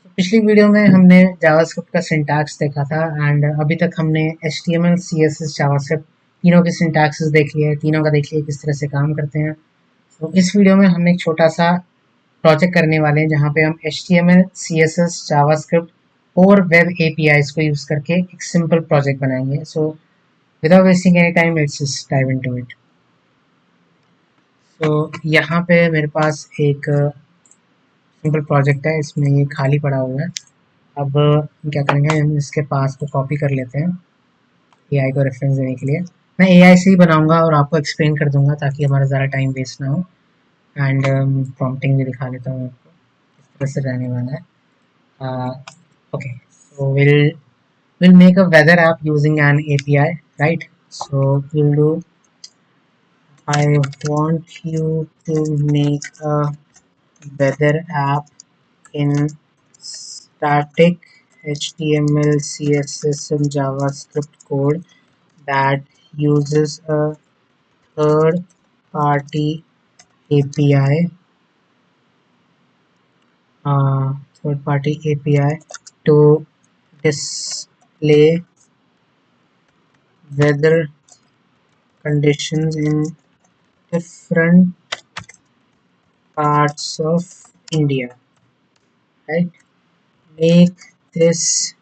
पिछली वीडियो में हमने जावास्क्रिप्ट का सिंटैक्स देखा था एंड अभी तक हमने HTML, CSS, जावास्क्रिप्ट तीनों के सिंटैक्सेस देख लिए, तीनों का देख लिए किस तरह से काम करते हैं। तो इस वीडियो में हम एक छोटा सा प्रोजेक्ट करने वाले हैं जहाँ पे हम HTML, CSS, जावास्क्रिप्ट और वेब APIs को यूज़ करके एक सिंपल प्रोजेक्ट बनाएंगे। So without wasting any time let's just dive into it. तो यहाँ पे मेरे पास एक सिंपल प्रोजेक्ट है, इसमें ये खाली पड़ा हुआ है। अब हम क्या करेंगे, हम इसके पास को कॉपी कर लेते हैं एआई को रेफरेंस देने के लिए। मैं एआई से ही बनाऊंगा और आपको एक्सप्लेन कर दूंगा ताकि हमारा ज़्यादा टाइम वेस्ट ना हो। एंड प्रॉम्प्टिंग भी दिखा देता हूँ आपको किस तरह से रहने वाला है। Okay, so we'll make a weather app using an API, right? So we'll do, I want you to make a weather app in static HTML, CSS, and JavaScript code that uses a third party API, to display weather conditions in different parts of India. Right? Make this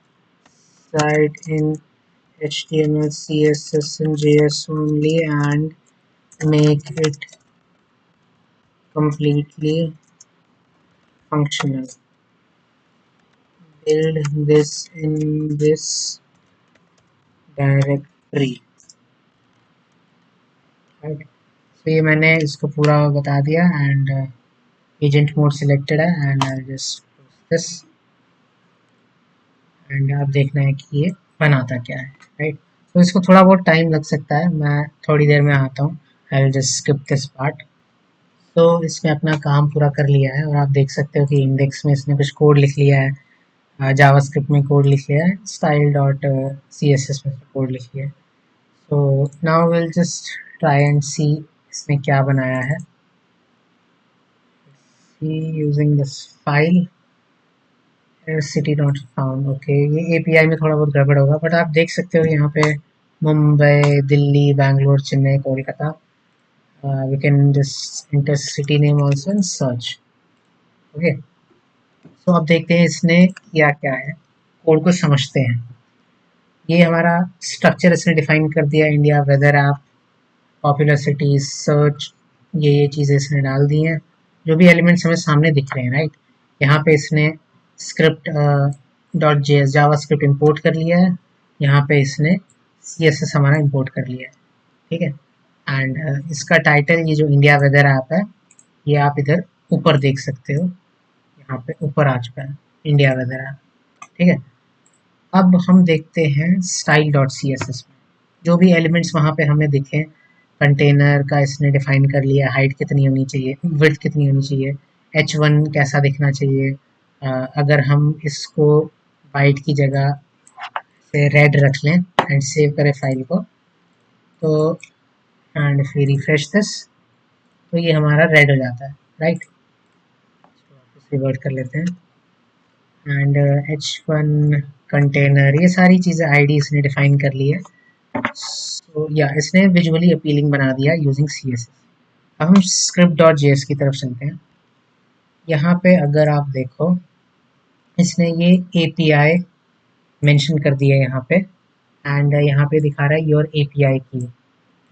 site in HTML, CSS, and JS only, and make it completely functional. Build this in this directory. Right? So ये मैंने इसको पूरा बता दिया and agent mode selected है and I just this and आप देखना है कि ये बनाता क्या है। राइट? तो इसको थोड़ा बहुत टाइम लग सकता है, मैं थोड़ी देर में आता हूँ। I will just skip this part. तो इसने अपना काम पूरा कर लिया है और आप देख सकते हो कि इंडेक्स में इसने कुछ कोड लिख लिया है, जावास्क्रिप्ट में कोड लिख लिया है, स्टाइल डॉट CSS में कोड लिख लिया है। So now will just try and see इसने क्या बनाया है। Using this file city not found. Okay, ये API में थोड़ा बहुत गड़बड़ होगा बट आप देख सकते हो यहाँ पे Mumbai, Delhi, Bangalore, Chennai, Kolkata. We can just enter city name also and search. Okay, तो अब देखते हैं इसने किया क्या है, कोड को समझते हैं। ये हमारा स्ट्रक्चर इसने डिफाइन कर दिया, India weather app, popular cities, search, ये चीज़ें इसने डाल दी हैं। जो भी एलिमेंट्स हमें सामने दिख रहे हैं, राइट? यहाँ पे इसने स्क्रिप्ट .js जावा स्क्रिप्ट इम्पोर्ट कर लिया है। यहाँ पे इसने CSS हमारा इम्पोर्ट कर लिया है। ठीक है, एंड इसका टाइटल ये जो इंडिया वेदर ऐप है ये आप इधर ऊपर देख सकते हो, यहाँ पे ऊपर आ चुका है इंडिया वेदर ऐप। ठीक है, अब हम देखते हैं स्टाइल डॉट CSS में जो भी एलिमेंट्स वहाँ पे हमें दिखे। कंटेनर का इसने डिफाइन कर लिया, हाइट कितनी होनी चाहिए, विड्थ कितनी होनी चाहिए, H1 कैसा दिखना चाहिए। अगर हम इसको वाइट की जगह से रेड रख लें एंड सेव करें फाइल को, तो एंड फिर रिफ्रेश दिस, तो ये हमारा रेड हो जाता है। राइट, रिवर्ट कर लेते हैं एंड H1 कंटेनर, ये सारी चीज़ें ID इसने डिफाइन कर ली है। सो या इसने विजुअली अपीलिंग बना दिया यूजिंग CSS। अब हम स्क्रिप्ट डॉट JS की तरफ चलते हैं। यहाँ पे अगर आप देखो इसने ये API मेंशन कर दिया है यहाँ पे, एंड यहाँ पे दिखा रहा है योर API की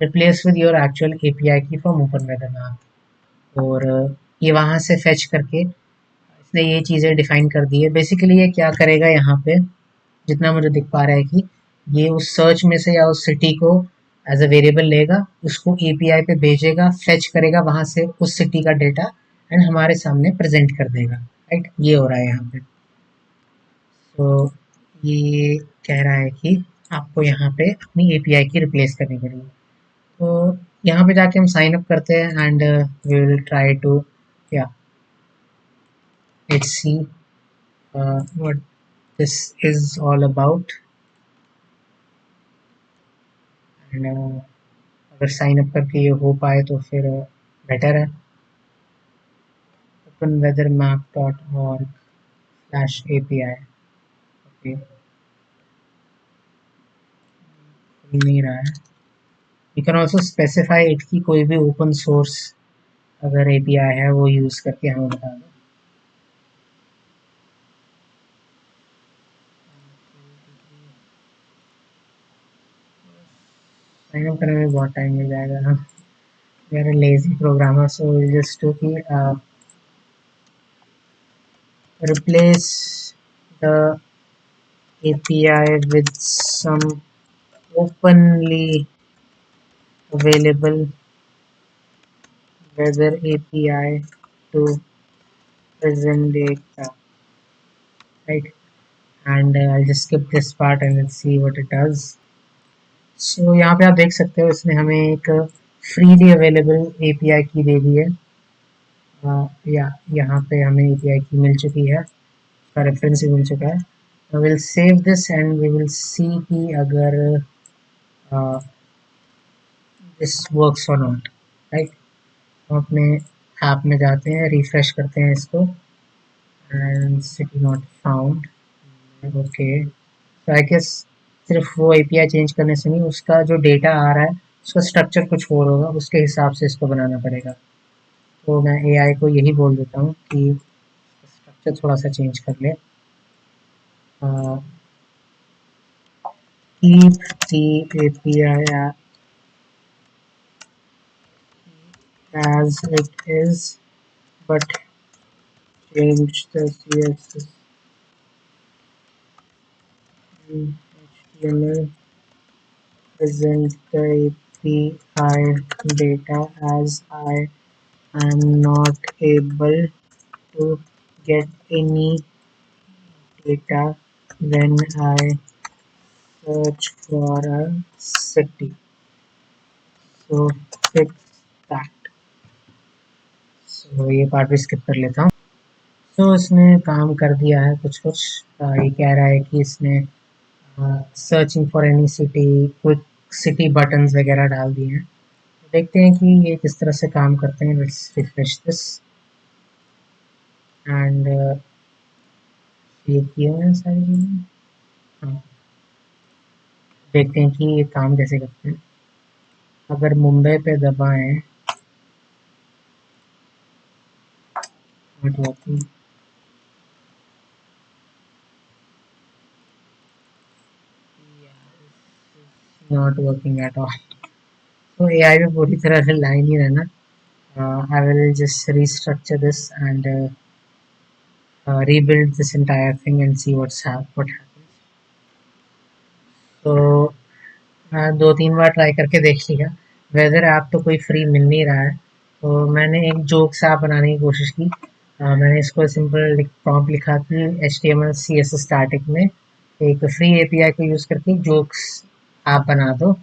replace with your actual API की फ्रॉम ओपन वेदर मैप। और ये वहाँ से फेच करके इसने ये चीज़ें डिफाइन कर दी है। बेसिकली ये क्या करेगा, यहाँ पे जितना मुझे दिख पा रहा है कि ये उस सर्च में से या उस सिटी को एज अ वेरिएबल लेगा, उसको API पे भेजेगा, फेच करेगा वहाँ से उस सिटी का डेटा एंड हमारे सामने प्रेजेंट कर देगा। राइट, ये हो रहा है यहाँ पे। तो ये कह रहा है कि आपको यहाँ पे अपनी API की रिप्लेस करनी पड़ेगी। तो यहाँ पे जाके हम साइन अप करते हैं and we will try to, या let's see what this is all about. And अगर साइन अप करके ये हो पाए तो फिर बेटर है। openweathermap.org, slash API. ओके, नहीं रहा है. You can also specify it की कोई भी ओपन सोर्स अगर API है वो यूज़ करके हमें बता दो. साइन अप करने में बहुत टाइम मिल जाएगा. हम we are lazy programmer, so will just do कि replace the API with some openly available weather API to present data, right? And I'll just skip this part and let's see what it does. So यहाँ पे आप देख सकते हो इसने हमें एक freely available API की दे दी है. या यहाँ पे हमें API की मिल चुकी है, उसका रेफरेंस भी मिल चुका है. Will save this and we will see कि अगर दिस वर्क्स और नॉट, राइट. हम अपने ऐप में जाते हैं, रिफ्रेश करते हैं इसको and city not found. Okay, तो आई गेस सिर्फ वो एपीआई चेंज करने से नहीं, उसका जो डेटा आ रहा है उसका स्ट्रक्चर कुछ और होगा, उसके हिसाब से इसको बनाना पड़ेगा. तो मैं एआई को यही बोल देता हूँ कि स्ट्रक्चर थोड़ा सा चेंज कर ले. keep the API as it is, but change the CSS and HTML. Present the API data as I am not able to get any data when I search for a city. So fix that. So ये part भी skip कर लेता हूँ. तो इसने काम कर दिया है कुछ कुछ. ये कह रहा है कि इसने searching for any city, quick city buttons वगैरह डाल दिए हैं. देखते हैं कि ये किस तरह से काम करते हैं. लेट्स रिफ्रेश दिस एंड ये किया है सारी चीज़ें. हाँ, देखते हैं कि ये काम कैसे करते हैं. अगर मुंबई पे दबाएं, not working. Not working at all. तो एआई में पूरी तरह से लाइन ही रहना. I will just restructure this and rebuild this entire thing and see what happens. तो दो तीन बार ट्राई करके देख लिया. वेदर ऐप तो कोई फ्री मिल नहीं रहा है, तो मैंने एक जोक्स ऐप बनाने की कोशिश की. मैंने इसको सिंपल प्रॉम्प्ट लिखा कि HTML CSS स्टैटिक में एक फ्री API को यूज़ करके जोक्स ऐप बना दो,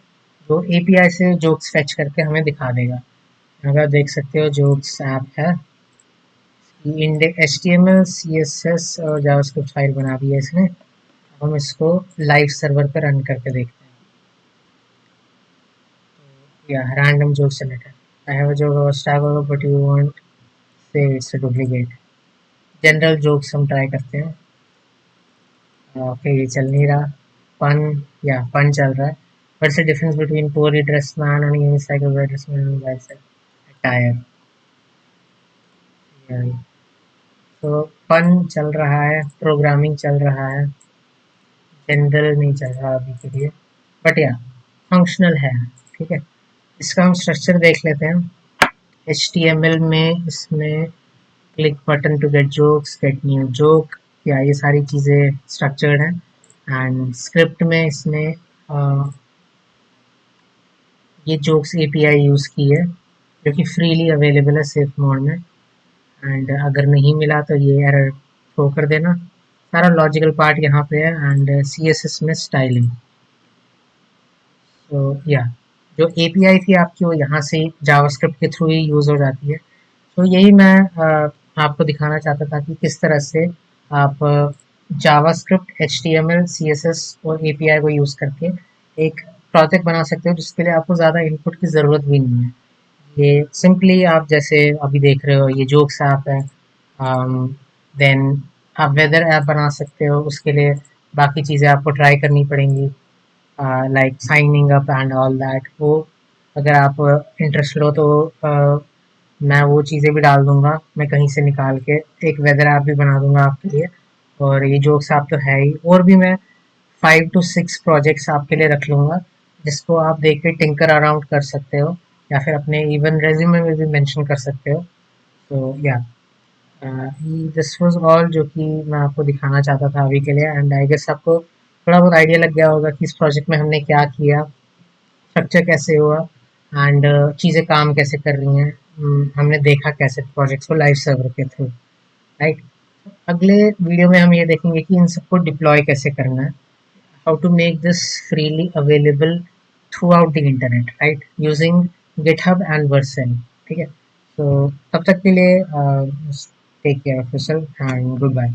जो API से जोक्स फेच करके हमें दिखा देगा. अगर आप देख सकते हो जोक्स ऐप है, HTML CSS और जावास्क्रिप्ट फाइल बना दी है इसने. हम इसको लाइव सर्वर पर रन करके देखते हैं. या random joke generator. I have a joke about star but you want say it's a duplicate. General jokes हम ट्राई करते हैं. ओके, ये चल नहीं रहा. फन, या फन चल रहा है. What's the difference between poorly dressed man and unicycle wear dressed man and bicycle attire. तो फन चल रहा है, प्रोग्रामिंग चल रहा है, जनरल नहीं चल रहा अभी के लिए, बट या फंक्शनल है. ठीक है, इसका हम स्ट्रक्चर देख लेते हैं. HTML में इसमें click button to get jokes, get new joke, या ये सारी चीज़ें स्ट्रक्चर्ड हैं. एंड स्क्रिप्ट में इसने ये जोक्स API यूज़ की है, जो कि फ्रीली अवेलेबल है सेफ मोड में. एंड अगर नहीं मिला तो ये एरर थ्रो कर देना. सारा लॉजिकल पार्ट यहाँ पे है. एंड CSS में स्टाइलिंग. तो या जो API थी आपकी वो यहाँ से जावास्क्रिप्ट के थ्रू ही यूज़ हो जाती है. तो यही मैं आपको दिखाना चाहता था कि किस तरह से आप जावास्क्रिप्ट, HTML, CSS और API को यूज़ करके एक प्रोजेक्ट बना सकते हो, जिसके लिए आपको ज़्यादा इनपुट की ज़रूरत भी नहीं है. ये सिंपली आप जैसे अभी देख रहे हो, ये जोक्स ऐप है. देन आप वेदर ऐप बना सकते हो, उसके लिए बाकी चीज़ें आपको ट्राई करनी पड़ेंगी, like signing up and all that. वो अगर आप इंटरेस्ट लो तो मैं वो चीज़ें भी डाल दूंगा, मैं कहीं से निकाल के एक वेदर ऐप भी बना दूंगा आपके लिए। और ये जोक्स आप तो है ही, और भी मैं 5 to 6 प्रोजेक्ट्स आपके लिए रख लूंगा, जिसको आप देख के टिंकर अराउंड कर सकते हो, या फिर अपने इवन रेज्यूमे में भी मेंशन कर सकते हो। तो या दिस वाज ऑल जो कि मैं आपको दिखाना चाहता था अभी के लिए। एंड आई गेस आपको थोड़ा बहुत आइडिया लग गया होगा कि इस प्रोजेक्ट में हमने क्या किया, स्ट्रक्चर कैसे हुआ, एंड चीज़ें काम कैसे कर रही हैं। हमने देखा कैसे प्रोजेक्ट्स को लाइव सर्वर के थ्रू, राइट। अगले वीडियो में हम ये देखेंगे कि इन सबको डिप्लॉय कैसे करना है, how to make this freely available throughout the internet, right, using GitHub and Vercel. ठीक है, तो तब तक के लिए take care of yourself and good bye.